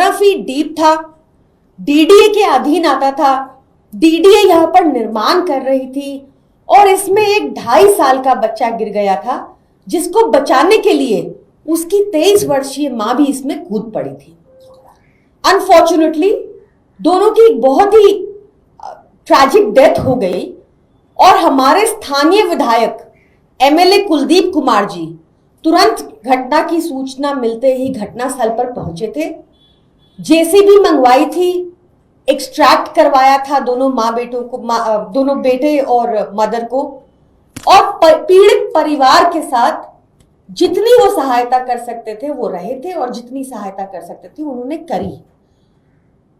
15 feet deep था, DDA के अधीन आता था। डीडीए यहां पर निर्माण कर रही थी और इसमें एक 2.5 साल का बच्चा गिर गया था, जिसको बचाने के लिए उसकी 23 वर्षीय मां भी इसमें कूद पड़ी थी। अनफॉर्चुनेटली दोनों की एक बहुत ही ट्रैजिक डेथ हो गई और हमारे स्थानीय विधायक एमएलए कुलदीप कुमार जी तुरंत घटना की सूचना मिलते ही घटनास्थल पर पहुंचे थे। जेसीबी मंगवाई थी, एक्सट्रैक्ट करवाया था दोनों बेटों को, दोनों बेटे और मदर को, और पीड़ित परिवार के साथ जितनी वो सहायता कर सकते थे वो रहे थे और जितनी सहायता कर सकते थे उन्होंने करी।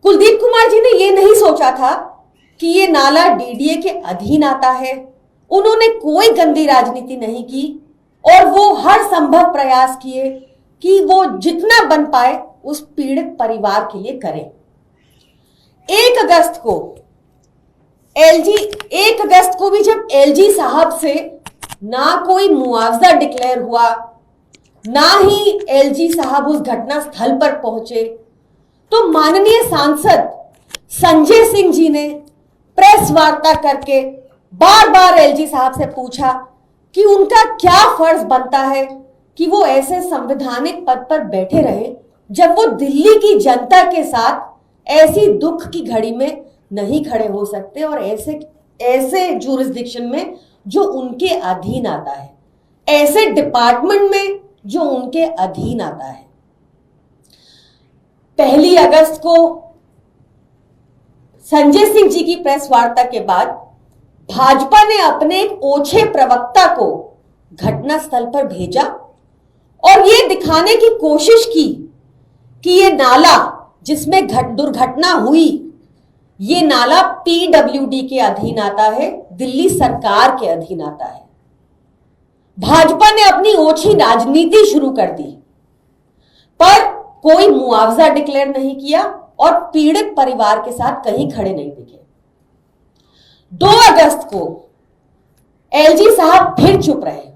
कुलदीप कुमार जी ने ये नहीं सोचा था कि ये नाला डीडीए के अधीन आता है। उन्होंने कोई गंदी राजनीति नहीं की और वो हर संभव प्रयास किए कि वो जितना बन पाए उस पीड़ित परिवार के लिए करें। 1 अगस्त को भी जब एलजी साहब से ना कोई मुआवजा डिक्लेयर हुआ, ना ही एलजी साहब उस घटना स्थल पर पहुंचे, तो माननीय सांसद संजय सिंह जी ने प्रेस वार्ता करके बार बार एलजी साहब से पूछा कि उनका क्या फर्ज बनता है कि वो ऐसे संवैधानिक पद पर बैठे रहे जब वो दिल्ली की जनता के साथ ऐसी दुख की घड़ी में नहीं खड़े हो सकते और ऐसे जुरिस्डिक्शन में जो उनके अधीन आता है, ऐसे डिपार्टमेंट में जो उनके अधीन आता है। 1 अगस्त को संजय सिंह जी की प्रेस वार्ता के बाद भाजपा ने अपने एक ओछे प्रवक्ता को घटनास्थल पर भेजा और यह दिखाने की कोशिश की कि यह नाला जिसमें दुर्घटना हुई, यह नाला पीडब्ल्यूडी के अधीन आता है, दिल्ली सरकार के अधीन आता है। भाजपा ने अपनी ओछी राजनीति शुरू कर दी, पर कोई मुआवजा डिक्लेयर नहीं किया और पीड़ित परिवार के साथ कहीं खड़े नहीं दिखे। 2 अगस्त को एलजी साहब फिर चुप रहे,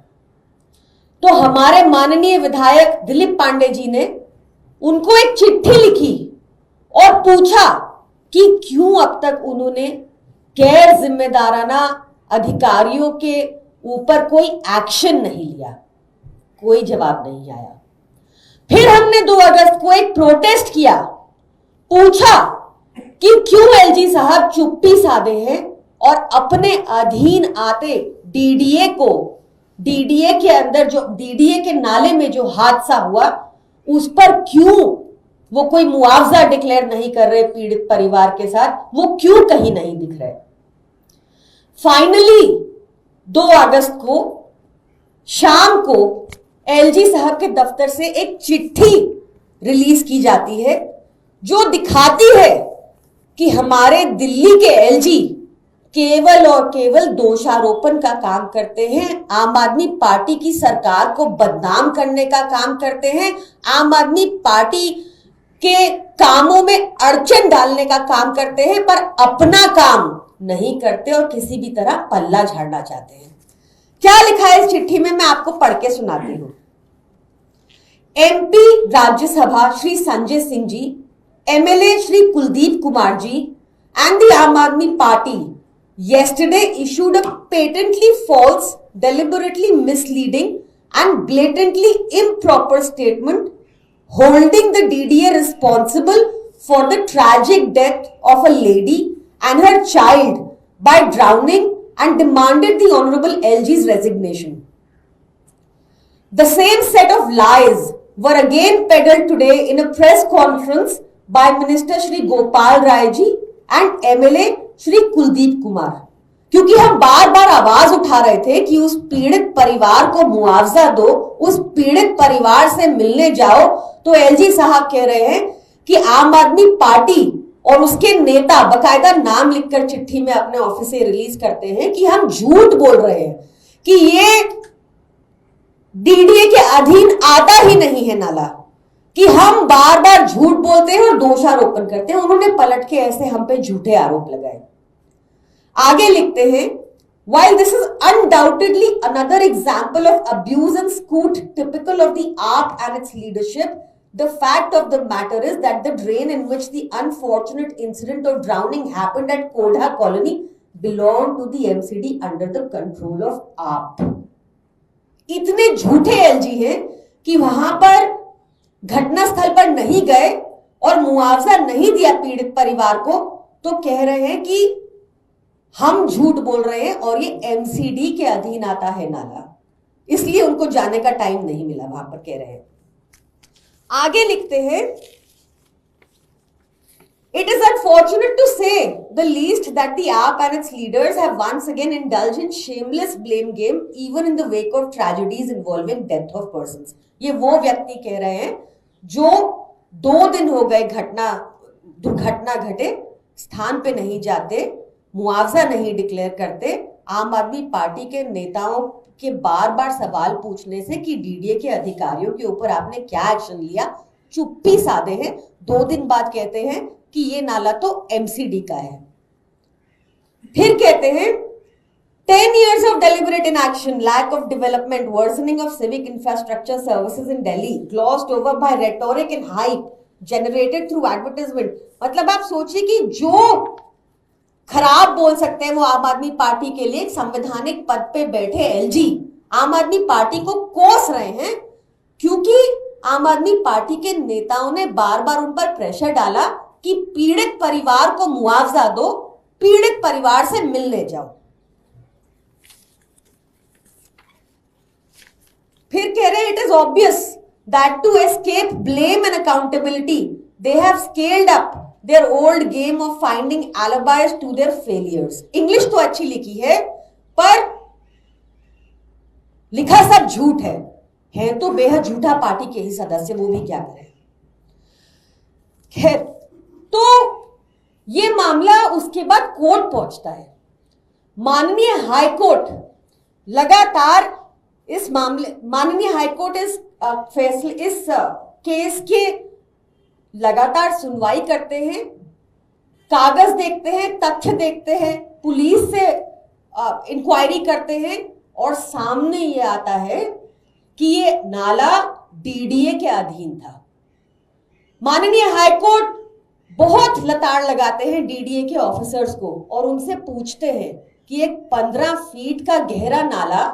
तो हमारे माननीय विधायक दिलीप पांडे जी ने उनको एक चिट्ठी लिखी और पूछा कि क्यों अब तक उन्होंने गैर जिम्मेदाराना अधिकारियों के ऊपर कोई एक्शन नहीं लिया। कोई जवाब नहीं आया। फिर हमने 2 अगस्त को एक प्रोटेस्ट किया, पूछा कि क्यों एलजी साहब चुप्पी साधे हैं और अपने अधीन आते डीडीए के अंदर जो डीडीए के नाले में जो हादसा हुआ उस पर क्यों वो कोई मुआवजा डिक्लेयर नहीं कर रहे पीड़ित परिवार के साथ, वो क्यों कहीं नहीं दिख रहे। फाइनली 2 अगस्त को शाम को एलजी साहब के दफ्तर से एक चिट्ठी रिलीज की जाती है जो दिखाती है कि हमारे दिल्ली के एलजी केवल और केवल दोषारोपण का काम करते हैं, आम आदमी पार्टी की सरकार को बदनाम करने का काम करते हैं, आम आदमी पार्टी के कामों में अड़चन डालने का काम करते हैं, पर अपना काम नहीं करते और किसी भी तरह पल्ला झाड़ना चाहते हैं। क्या लिखा है इस चिट्ठी में, मैं आपको पढ़ के सुनाती हूं। MP Rajya Sabha Shri Sanjay Singh ji, MLA Shri Kuldeep Kumar ji and the Aam Aadmi Party yesterday issued a patently false, deliberately misleading and blatantly improper statement holding the DDA responsible for the tragic death of a lady and her child by drowning and demanded the Honorable LG's resignation. The same set of lies were again peddled today in a press conference by Minister Shri Gopal Rai ji and MLA Shri Kuldeep Kumar, क्योंकि हम बार बार आवाज उठा रहे थे कि उस पीड़ित परिवार को मुआवजा दो, उस पीड़ित परिवार से मिलने जाओ, तो एलजी साहब कह रहे हैं कि आम आदमी पार्टी और उसके नेता बकायदा नाम लिखकर चिट्ठी में अपने ऑफिस से रिलीज करते हैं कि हम झूठ बोल रहे हैं कि ये डीडीए के अधीन आता ही नहीं है नाला, कि हम बार बार झूठ बोलते हैं और दोषारोपण करते हैं। उन्होंने पलट के ऐसे हम पे झूठे आरोप लगाए। आगे लिखते हैं, while this is undoubtedly another example of abuse and scoot typical of the AAP and its leadership, The fact of the matter is that the drain in which the unfortunate incident of drowning happened at Kodha colony belonged to the MCD under the control of AAP. इतने झूठे LG हैं कि वहां पर घटनास्थल पर नहीं गए और मुआवजा नहीं दिया पीड़ित परिवार को, तो कह रहे हैं कि हम झूठ बोल रहे हैं और ये एमसीडी के अधीन आता है नाला, इसलिए उनको जाने का टाइम नहीं मिला वहां पर, कह रहे हैं। आगे लिखते हैं, It is unfortunate to say the least that the AAP and its leaders have once again indulged in shameless blame game even in the wake of tragedies involving death of persons. ये वो व्यक्ति कह रहे हैं जो 2 दिन हो गए दुर्घटना घटे, स्थान पे नहीं जाते, मुआवजा नहीं डिक्लेयर करते। आम आदमी पार्टी के नेताओं के बार बार सवाल पूछने से कि डीडीए के अधिकारियों के ऊपर आपने क्या एक्शन लिया, चुप्पी साधे हैं। 2 दिन बाद कहते हैं कि ये नाला तो एमसीडी का है। फिर कहते हैं 10 years of deliberate inaction, lack of development, worsening of civic infrastructure services in Delhi, glossed over by rhetoric and hype generated through advertisement। मतलब आप सोचिए कि जो खराब बोल सकते हैं वो आम आदमी पार्टी के लिए संवैधानिक पद पे बैठे एलजी आम आदमी पार्टी को कोस रहे हैं, क्योंकि आम आदमी पार्टी के नेताओं ने बार बार उन पर प्रेशर डाला कि पीड़ित परिवार को मुआवजा दो, पीड़ित परिवार से मिलने जाओ। फिर कह रहे हैं it is obvious that to escape blame and accountability they have scaled up their old game of finding alibis to their failures. English तो अच्छी लिखी है पर लिखा सब झूठ है तो बेहद झूठा पार्टी के ही सदस्य, वो भी क्या करें। खैर, तो ये मामला उसके बाद कोर्ट पहुंचता है। माननीय हाईकोर्ट लगातार इस मामले, माननीय हाईकोर्ट इस केस के लगातार सुनवाई करते हैं, कागज देखते हैं, तथ्य देखते हैं, पुलिस से इंक्वायरी करते हैं और सामने ये आता है कि ये नाला डीडीए के अधीन था। माननीय हाईकोर्ट बहुत लताड़ लगाते हैं डीडीए के ऑफिसर्स को और उनसे पूछते हैं कि एक 15 फीट का गहरा नाला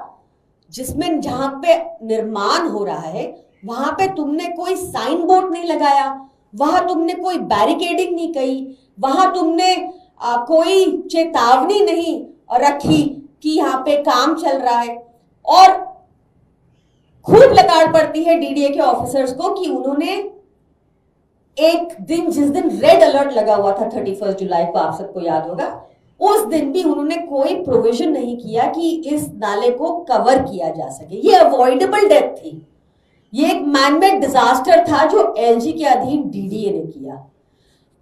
जिसमें जहां पे निर्माण हो रहा है वहां पे तुमने कोई साइन बोर्ड नहीं लगाया, वहां तुमने कोई बैरिकेडिंग नहीं की, वहां तुमने कोई चेतावनी नहीं रखी कि यहाँ पे काम चल रहा है। और खूब लताड़ पड़ती है डीडीए के ऑफिसर्स को कि उन्होंने एक दिन, जिस दिन रेड अलर्ट लगा हुआ था 31 जुलाई को, आप सबको याद होगा, उस दिन भी उन्होंने कोई प्रोविजन नहीं किया कि इस नाले को कवर किया जा सके। ये अवॉइडेबल डेथ थी, ये एक मैनमेड डिजास्टर था जो एलजी के अधीन डीडीए ने किया।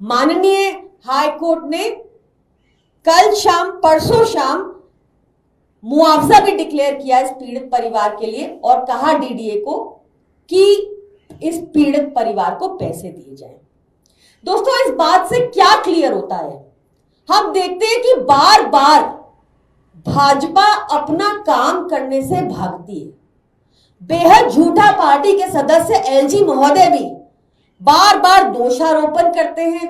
माननीय हाई कोर्ट ने कल शाम, परसों शाम मुआवजा भी डिक्लेयर किया इस पीड़ित परिवार के लिए और कहा डीडीए को कि इस पीड़ित परिवार को पैसे दिए जाएं। दोस्तों, इस बात से क्या क्लियर होता है? हम देखते हैं कि बार बार भाजपा अपना काम करने से भागती है। बेहद झूठा पार्टी के सदस्य एलजी महोदय भी बार बार दोषारोपण करते हैं।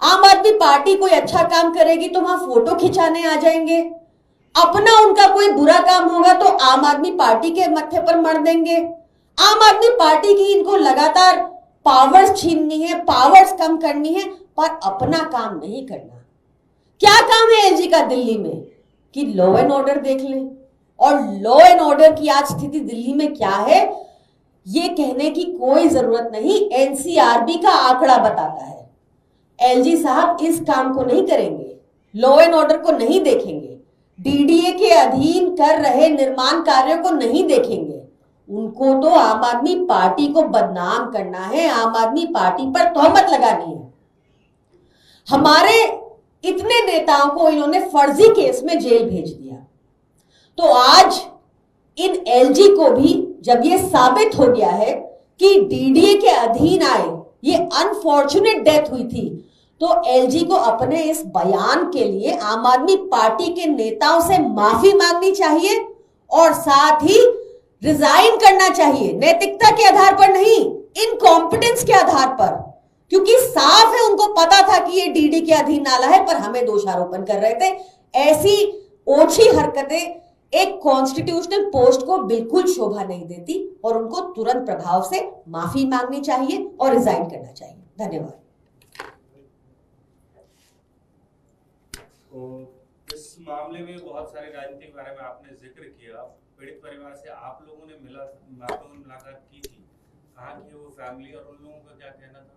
आम आदमी पार्टी कोई अच्छा काम करेगी तो वहां फोटो खिंचाने आ जाएंगे, अपना उनका कोई बुरा काम होगा तो आम आदमी पार्टी के मत्थे पर मर देंगे। आम आदमी पार्टी की इनको लगातार पावर्स छीननी है, पावर्स कम करनी है, पर अपना काम नहीं करना। क्या काम है एलजी का दिल्ली में कि लॉ एंड ऑर्डर देख लें, और लॉ एंड ऑर्डर की आज स्थिति दिल्ली में क्या है ये कहने की कोई जरूरत नहीं, एनसीआरबी का आंकड़ा बताता है। एलजी साहब इस काम को नहीं करेंगे, लॉ एंड ऑर्डर को नहीं देखेंगे, डीडीए के अधीन कर रहे निर्माण कार्यों को नहीं देखेंगे। उनको तो आम आदमी पार्टी को बदनाम करना है, आम आदमी पार्टी पर तोहमत लगानी है। हमारे इतने नेताओं को इन्होंने फर्जी केस में जेल भेज दिया, तो आज इन एलजी को भी जब ये साबित हो गया है कि डीडीए के अधीन आए, ये अनफॉर्चुनेट डेथ हुई थी, तो एलजी को अपने इस बयान के लिए आम आदमी पार्टी के नेताओं से माफी मांगनी चाहिए और साथ ही रिजाइन करना चाहिए, नैतिकता के आधार पर नहीं, इनकॉम्पिटेंस के आधार पर, क्योंकि साफ है उनको पता था कि ये डीडी के अधीन नाला है, पर हमें दोषारोपण कर रहे थे। ऐसी ओछी हरकतें एक कॉन्स्टिट्यूशनल पोस्ट को बिल्कुल शोभा नहीं देती और उनको तुरंत प्रभाव से माफी मांगनी चाहिए और रिजाइन करना चाहिए। धन्यवाद। तो इस मामले में बहुत सारे राजनीतिक बारे में आपने जिक्र किया, पीड़ित परिवार से आप लोगों ने मुलाकात की थी, कहा कि वो फैमिली और उन लोगों का क्या कहना था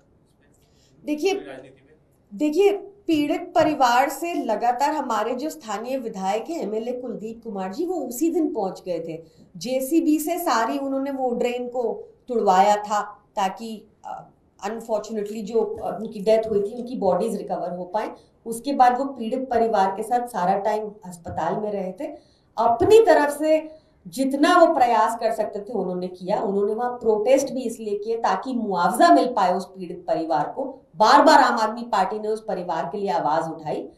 देखिए पीड़ित परिवार से लगातार हमारे जो स्थानीय विधायक हैं एमएलए कुलदीप कुमार जी, वो उसी दिन पहुंच गए थे। जेसीबी से सारी उन्होंने वो ड्रेन को तुड़वाया था ताकि अनफॉर्चुनेटली जो उनकी डेथ हुई थी उनकी बॉडीज रिकवर हो पाए। उसके बाद वो पीड़ित परिवार के साथ सारा टाइम अस्पताल में रहे थे। अपनी तरफ से जितना वो प्रयास कर सकते थे उन्होंने किया। उन्होंने वहां प्रोटेस्ट भी इसलिए किए ताकि मुआवजा मिल पाए उस पीड़ित परिवार को। बार बार आम आदमी पार्टी ने उस परिवार के लिए आवाज उठाई।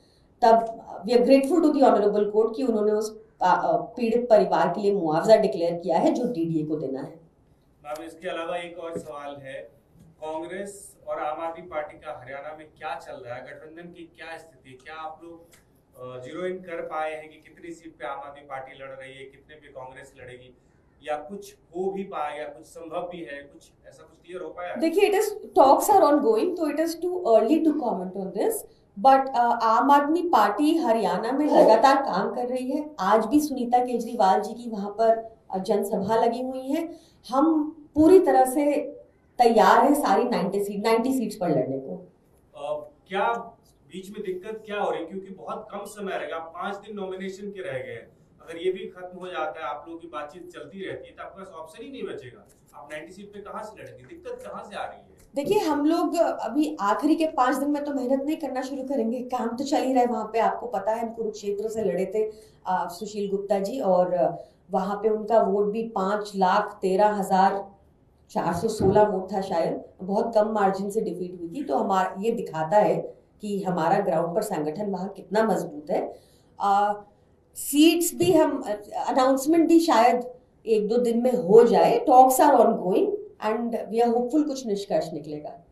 तब we are grateful to the honourable court कि उन्होंने उस पीड़ित परिवार के लिए मुआवजा डिक्लेयर किया है जो डीडीए को देना है। मैम, इसके अलावा एक और सवाल है, कांग्रेस और आम आदमी पार्टी का हरियाणा में क्या चल रहा है, गठबंधन की क्या स्थिति, क्या आप लोग जीरो इन कर पाए हैं कि कितनी सीट पे आम आदमी पार्टी लड़ रही है, कितने पे कांग्रेस लड़ेगी, या कुछ हो भी पाएगा, कुछ संभव भी है, कुछ ऐसा कुछ क्लियर हो पाया? देखिए, it is talks are ongoing, तो it is too early to comment on this, but Aam Aadmi party Haryana में लगातार काम कर रही है। आज भी सुनीता केजरीवाल जी की वहां पर जनसभा लगी हुई है। हम पूरी तरह से तैयार है सारी 90 सीट्स पर लड़ने को। क्या बीच में दिक्कत क्या हो रही है, क्योंकि बहुत कम समय रहेगा, 5 दिन नॉमिनेशन के रह गए, अगर ये भी खत्म हो जाता है, आप लोगों की बातचीत चलती रहती है, तो आपके पास ऑप्शन ही नहीं बचेगा। आप 90 सीट पे कहां से लड़ेंगे, दिक्कत कहां से आ रही है? देखिए, हम लोग अभी आखिरी के 5 दिन में तो मेहनत नहीं करना शुरू करेंगे, काम तो चल ही रहा है। वहां पे आपको पता है हम कुरुक्षेत्र से लड़े थे सुशील गुप्ता जी, और वहां पे उनका वोट भी 5,13,416 वोट था शायद, बहुत कम मार्जिन से डिफीट हुई थी। तो हमारा ये दिखाता है कि हमारा ग्राउंड पर संगठन वहां कितना मजबूत है। सीट्स भी हम अनाउंसमेंट भी शायद 1-2 दिन में हो जाए। Talks are ongoing and we are hopeful कुछ निष्कर्ष निकलेगा।